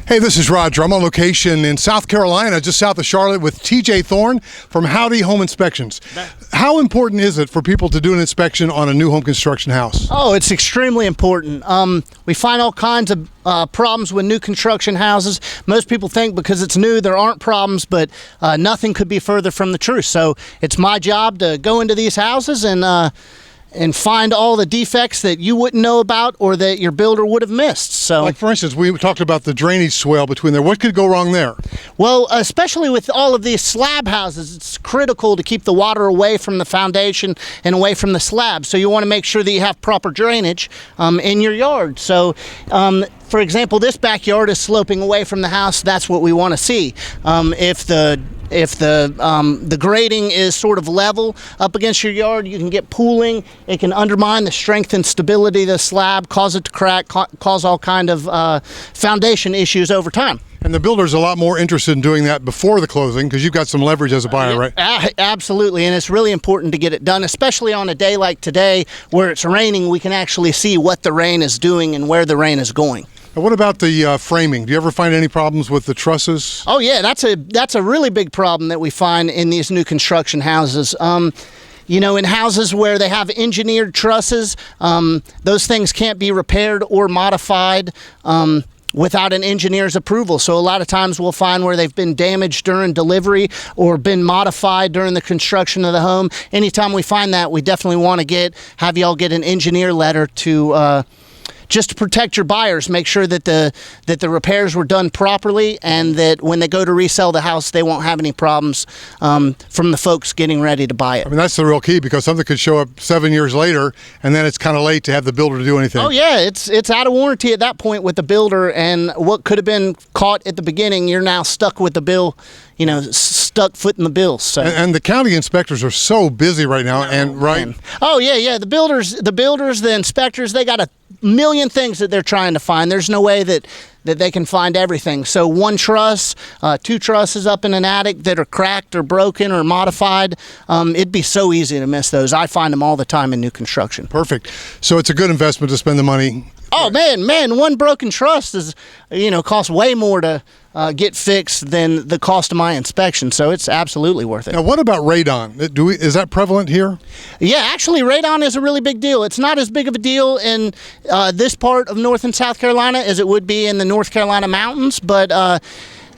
Hey, this is Roger. I'm on location in South Carolina, just south of Charlotte, with TJ Thorne from Howdy Home Inspections. How important is it for people to do an inspection on a new home construction house? Oh, it's extremely important. We find all kinds of problems with new construction houses. Most people think because it's new there aren't problems, but nothing could be further from the truth. So it's my job to go into these houses and find all the defects that you wouldn't know about or that your builder would have missed. So, like for instance, we talked about the drainage swell between there. What could go wrong there? Well, especially with all of these slab houses, it's critical to keep the water away from the foundation and away from the slab. So you want to make sure that you have proper drainage in your yard. So for example, this backyard is sloping away from the house. That's what we want to see. If the grading is sort of level up against your yard, you can get pooling. It can undermine the strength and stability of the slab, cause it to crack, cause all kind of foundation issues over time. And the builder's a lot more interested in doing that before the closing because you've got some leverage as a buyer, right? Absolutely, and it's really important to get it done, especially on a day like today where it's raining. We can actually see what the rain is doing and where the rain is going. Now, what about the framing? Do you ever find any problems with the trusses? Oh yeah, that's a really big problem that we find in these new construction houses. You know, in houses where they have engineered trusses, those things can't be repaired or modified without an engineer's approval. So a lot of times we'll find where they've been damaged during delivery or been modified during the construction of the home. Anytime we find that, we definitely want to have y'all get an engineer letter to just to protect your buyers, make sure that the repairs were done properly and that when they go to resell the house, they won't have any problems from the folks getting ready to buy it. I mean, that's the real key because something could show up 7 years later and then it's kind of late to have the builder do anything. Oh yeah, it's out of warranty at that point with the builder, and what could have been caught at the beginning, you're now stuck with the bill, you know, stuck footing the bill. So and the county inspectors are so busy right now, Oh yeah, the builders, the inspectors, they got a million things that they're trying to find. There's no way that they can find everything. So one truss, two trusses up in an attic that are cracked or broken or modified, it'd be so easy to miss those. I find them all the time in new construction. Perfect. So it's a good investment to spend the money. Oh man, one broken truss is, costs way more to get fixed than the cost of my inspection. So it's absolutely worth it. Now, what about radon? Is that prevalent here? Yeah, actually, radon is a really big deal. It's not as big of a deal in this part of North and South Carolina as it would be in the North Carolina mountains, but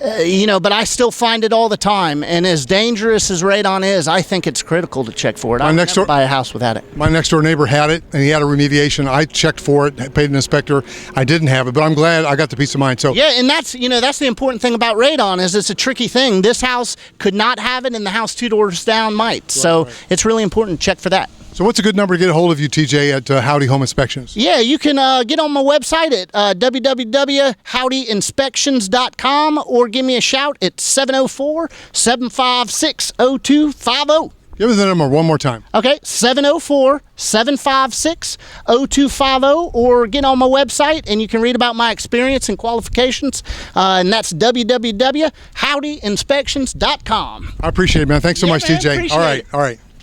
but I still find it all the time. And as dangerous as radon is, I think it's critical to check for it. I'll never buy a house without it. My next door neighbor had it, and he had a remediation. I checked for it, paid an inspector. I didn't have it, but I'm glad I got the peace of mind. So yeah, and that's the important thing about radon is it's a tricky thing. This house could not have it, and the house 2 doors down might. Right, so it's really important to check for that. So what's a good number to get a hold of you, TJ, at Howdy Home Inspections? Yeah, you can get on my website at www.howdyinspections.com or give me a shout at 704-756-0250. Give us the number one more time. Okay, 704-756-0250, or get on my website and you can read about my experience and qualifications, and that's www.howdyinspections.com. I appreciate it, man. Thanks so much, man, TJ. All right.